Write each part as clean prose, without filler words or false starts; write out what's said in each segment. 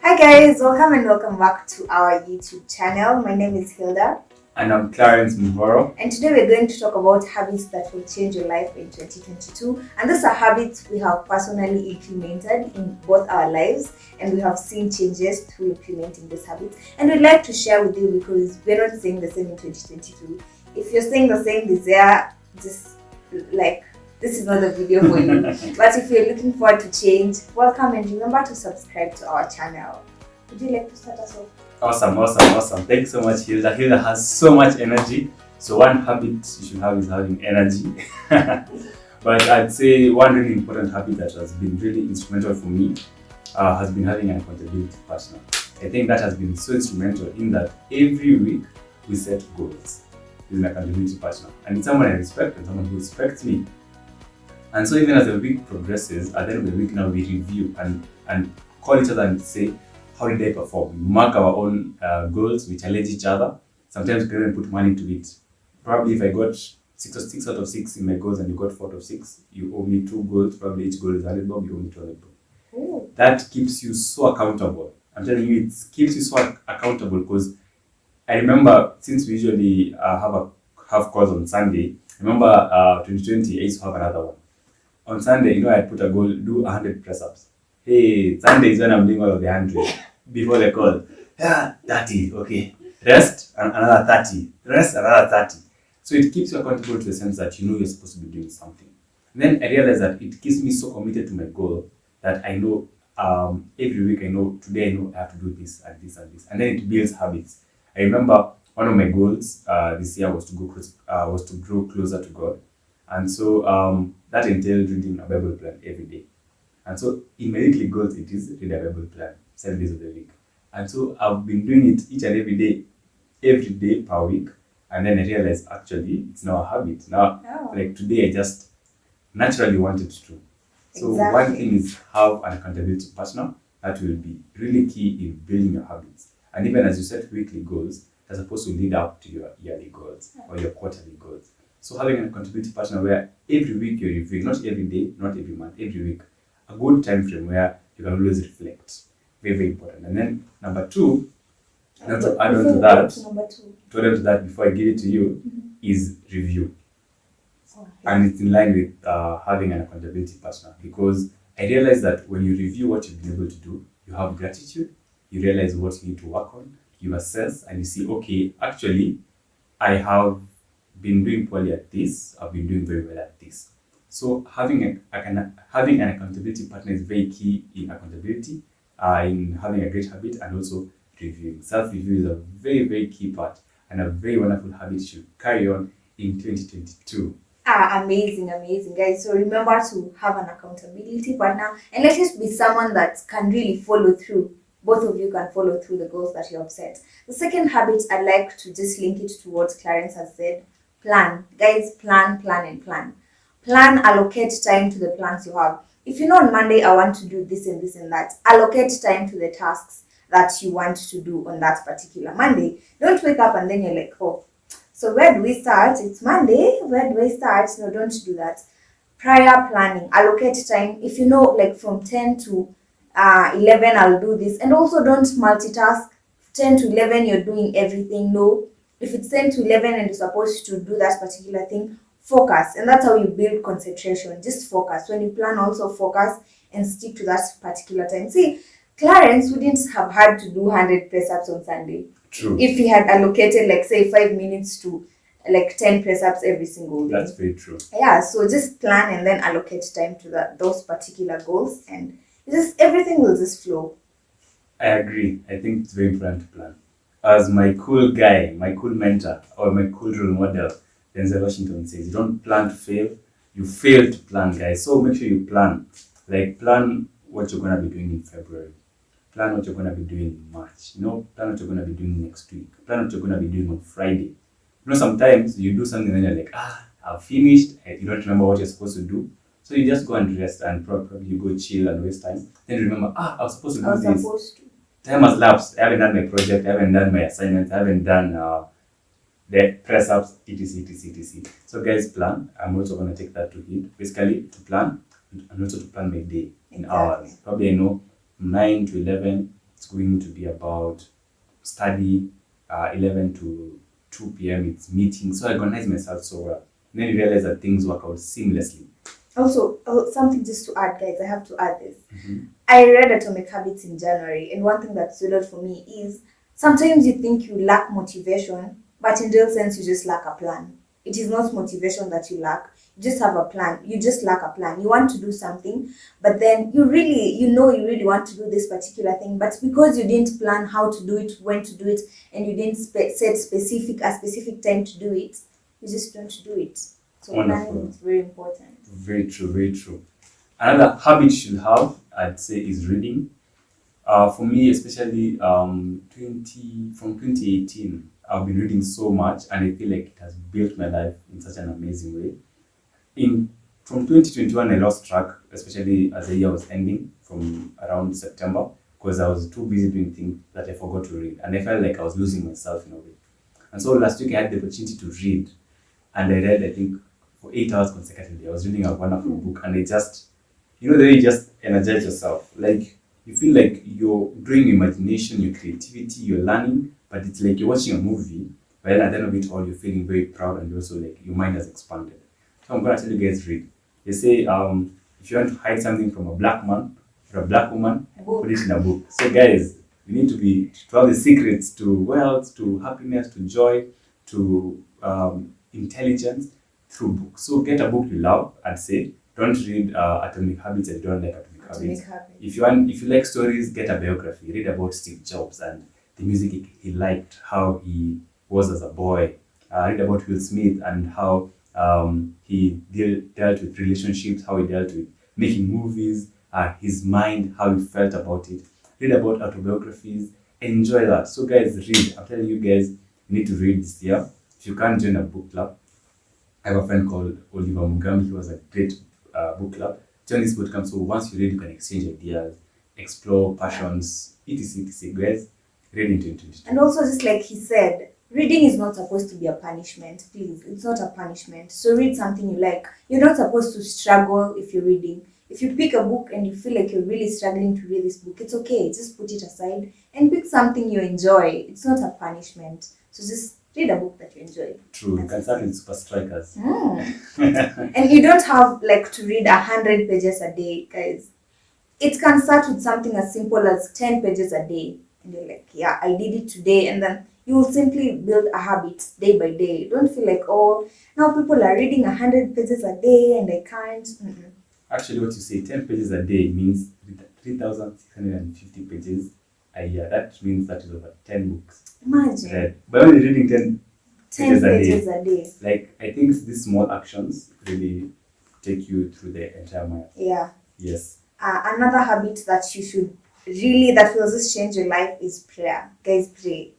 Hi guys, welcome and welcome back to our YouTube channel. My name is Hilda. And I'm Clarence Mboro. And today we're going to talk about habits that will change your life in 2022. And these are habits we have personally implemented in both our lives, and we have seen changes through implementing these habits. And we'd like to share with you because we're not saying the same in 2022. If you're saying the same this year, just like this is not the video for you. But if you're looking forward to change, welcome and remember to subscribe to our channel. Would you like to start us off? Awesome. Thank you so much, Hilda. Hilda has so much energy. So one habit you should have is having energy. But I'd say one really important habit that has been really instrumental for me has been having an accountability partner. I think that has been so instrumental in that every week we set goals with an accountability partner. And it's someone I respect and someone who respects me. And so even as the week progresses, at the end of the week now we review and call each other and say, how did I perform? We mark our own goals, we challenge each other. Sometimes we can even put money to it. Probably if I got 6 out of 6 in my goals and you got 4 out of 6, you owe me 2 goals. Probably each goal is 100 bob, you owe me 200 bob. Ooh. That keeps you so accountable. I'm telling you, it keeps you so accountable because I remember since we usually have calls on Sunday, I remember 2020, I used to have another one. On Sunday, I put a goal, do 100 press-ups. Hey, Sunday is when I'm doing all of the 100 before the call. 30, okay. Rest, another 30. Rest, another 30. So it keeps you accountable to the sense that you're supposed to be doing something. And then I realized that it keeps me so committed to my goal that I know every week today I have to do this and this and this. And then it builds habits. I remember one of my goals this year was to grow closer to God. And so that entailed reading a Bible plan every day. And so in my weekly goals, it is read a Bible plan 7 days of the week. And so I've been doing it each and every day per week. And then I realized actually it's now a habit. Now, like today, I just naturally wanted to. So One thing is have an accountability partner that will be really key in building your habits. And even as you set weekly goals, they're supposed to lead up to your yearly goals or your quarterly goals. So having an accountability partner where every week you're reviewing, not every day, not every month, every week, a good time frame where you can always reflect. Very, very important. And then number 2, to add on to that before I give it to you, is review. Okay. And it's in line with having an accountability partner because I realized that when you review what you've been able to do, you have gratitude, you realize what you need to work on, you assess and you see, okay, actually, I have been doing poorly at this, I've been doing very well at this. So having an accountability partner is very key in accountability, in having a great habit and also reviewing. Self-review is a very, very key part and a very wonderful habit you should carry on in 2022. Amazing, guys. So remember to have an accountability partner and let it be someone that can really follow through. Both of you can follow through the goals that you have set. The second habit, I'd like to just link it to what Clarence has said. Plan. Guys, plan. Plan, allocate time to the plans you have. If you know on Monday, I want to do this and this and that, allocate time to the tasks that you want to do on that particular Monday. Don't wake up and then you're like, oh, so where do we start? It's Monday. Where do I start? No, don't do that. Prior planning, allocate time. If you know, like from 10 to 11, I'll do this. And also don't multitask. 10 to 11, you're doing everything. No. If it's 10 to 11 and you're supposed to do that particular thing, focus. And that's how you build concentration. Just focus. When you plan, also focus and stick to that particular time. See, Clarence wouldn't have had to do 100 press-ups on Sunday. True. If he had allocated, like, say, 5 minutes to, like, 10 press-ups every single day. That's very true. Yeah, so just plan and then allocate time to those particular goals. And everything will just flow. I agree. I think it's very important to plan. As my cool guy, my cool mentor, or my cool role model, Denzel Washington says, you don't plan to fail, you fail to plan, guys. So make sure you plan. Like, plan what you're going to be doing in February. Plan what you're going to be doing in March. Plan what you're going to be doing next week. Plan what you're going to be doing on Friday. Sometimes you do something and then you're like, I've finished. You don't remember what you're supposed to do. So you just go and rest and probably you go chill and waste time. Then you remember, I was supposed to do this. Time has lapsed. I haven't done my project. I haven't done my assignments. I haven't done the press-ups, etc. So guys, plan. I'm also going to take that to heed. Basically, to plan and also to plan my day in hours. Probably I know 9 to 11, it's it's going to be about study, 11 to 2 p.m. it's meeting. So I organize myself so well. And then you realize that things work out seamlessly. Also, something just to add, guys, I have to add this. Mhm. I read Atomic Habits in January, and one thing that stood out for me is sometimes you think you lack motivation, but in real sense, you just lack a plan. It is not motivation that you lack. You just have a plan. You just lack a plan. You want to do something, but then you really want to do this particular thing, but because you didn't plan how to do it, when to do it, and you didn't set a specific time to do it, you just don't do it. So Wonderful. planning is very important. Very true, very true. Another habit you should have, I'd say, is reading. For me, especially 2018, I've been reading so much, and I feel like it has built my life in such an amazing way. In From 2021, I lost track, especially as the year was ending from around September, because I was too busy doing things that I forgot to read, and I felt like I was losing myself in a way. And so last week I had the opportunity to read, and I read, I think, for 8 hours consecutively. I was reading a wonderful book, and it just, the way you just energize yourself. Like, you feel like you're growing your imagination, your creativity, you're learning, but it's like you're watching a movie, but then at the end of it all, you're feeling very proud, and also like your mind has expanded. So I'm gonna tell you guys, read. They say, if you want to hide something from a black man or a black woman, put it in a book. So guys, we need to have the secrets to wealth, to happiness, to joy, to intelligence through books. So get a book you love, I'd say. Don't read Atomic Habits if you don't like Atomic Habits. If you like stories, get a biography. Read about Steve Jobs and the music he liked, how he was as a boy. Read about Will Smith and how he dealt with relationships, how he dealt with making movies, his mind, how he felt about it. Read about autobiographies. Enjoy that. So guys, read. I'm telling you guys, you need to read this year. If you can't join a book club, I have a friend called Oliver Mugambi. He was a great book club. Join this boot camp. So once you read, you can exchange ideas, explore passions, etc. Guys, read in 2022. And also, just like he said, reading is not supposed to be a punishment. Please, it's not a punishment. So read something you like. You're not supposed to struggle if you're reading. If you pick a book and you feel like you're really struggling to read this book, it's okay. Just put it aside and pick something you enjoy. It's not a punishment. So just read a book that you enjoy. True, you can start with Super Strikers. And you don't have like to read 100 pages a day, guys. It can start with something as simple as 10 pages a day. And you're like, yeah, I did it today. And then you will simply build a habit day by day. Don't feel like, oh, now people are reading 100 pages a day and I can't. Mm-mm. Actually, what you say, 10 pages a day means 3,650 pages a year. That means that is over 10 books. Imagine. Read. But when you're reading 10 pages a day. Like, I think these small actions really take you through the entire mile. Yeah. Yes. Another habit that you should that will just change your life is prayer. Guys, pray.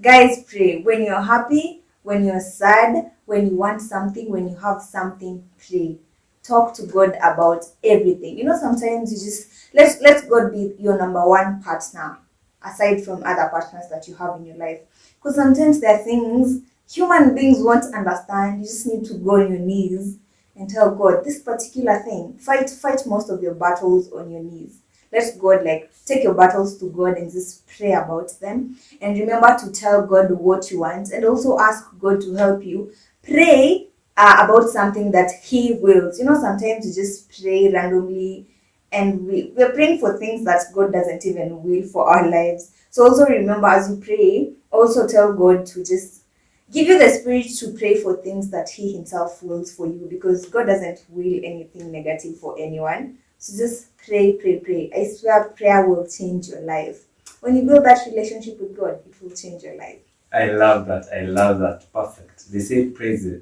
Guys, pray. When you're happy, when you're sad, when you want something, when you have something, pray. Talk to God about everything. Sometimes you just let God be your number one partner, aside from other partners that you have in your life. Because sometimes there are things human beings won't understand. You just need to go on your knees and tell God this particular thing. Fight most of your battles on your knees. Let God take your battles to God and just pray about them. And remember to tell God what you want, and also ask God to help you. Pray about something that He wills. Sometimes you just pray randomly, and we're praying for things that God doesn't even will for our lives. So also remember, as you pray, also tell God to just give you the spirit to pray for things that He Himself wills for you, because God doesn't will anything negative for anyone. So just pray. I swear prayer will change your life. When you build that relationship with God, it will change your life. I love that. Perfect. They say prayer is a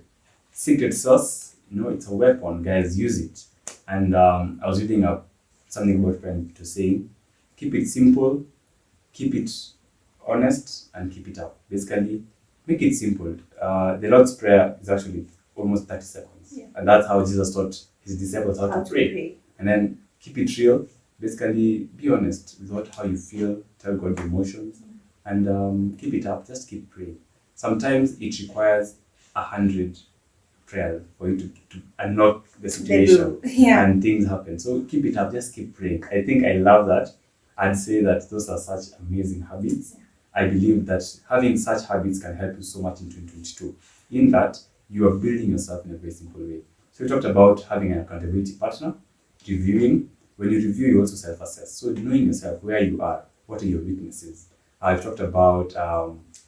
secret sauce. It's a weapon. Guys, use it. And I was reading something about friend to say, keep it simple, keep it honest, and keep it up. Basically, make it simple. The Lord's Prayer is actually almost 30 seconds. Yeah. And that's how Jesus taught His disciples how to pray. And then keep it real. Basically, be honest with how you feel. Tell God your emotions. And keep it up. Just keep praying. Sometimes it requires 100 prayers for you to unlock the situation. Yeah. And things happen. So keep it up. Just keep praying. I think I love that. I'd say that those are such amazing habits. I believe that having such habits can help you so much in 2022, in that you are building yourself in a very simple way. So we talked about having an accountability partner, reviewing. When you review, you also self-assess. So knowing yourself, where you are, what are your weaknesses. I've talked about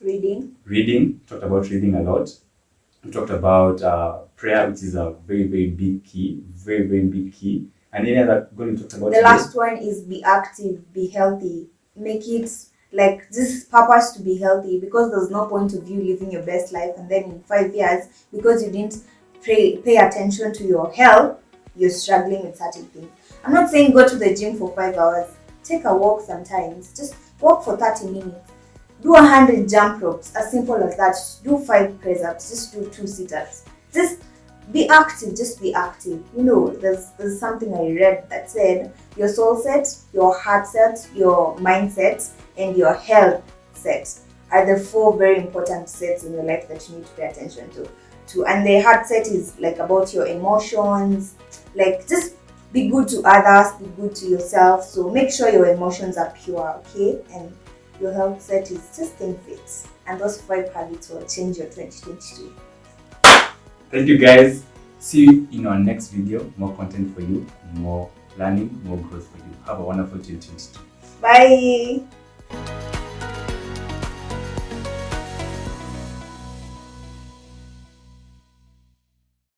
reading, talked about reading a lot. We talked about prayer, which is a very, very big key, very, very big key. And any other goal you talked about? The last one is be active, be healthy. Make it like this purpose to be healthy, because there's no point of you living your best life and then in 5 years, because you didn't pay attention to your health, you're struggling with certain things. I'm not saying go to the gym for 5 hours. Take a walk sometimes. Just walk for 30 minutes. Do 100 jump ropes, as simple as that. Do 5 press ups, just do 2 sit ups. Just be active, just be active. You know, there's something I read that said your soul set, your heart set, your mindset, and your health set are the 4 very important sets in your life that you need to pay attention to. And the heart set is like about your emotions, like just be good to others, be good to yourself. So make sure your emotions are pure, okay? And your health set is just think fit. And those 5 habits will change your 2022. Thank you guys. See you in our next video. More content for you, more learning, more growth for you. Have a wonderful 2022. Bye.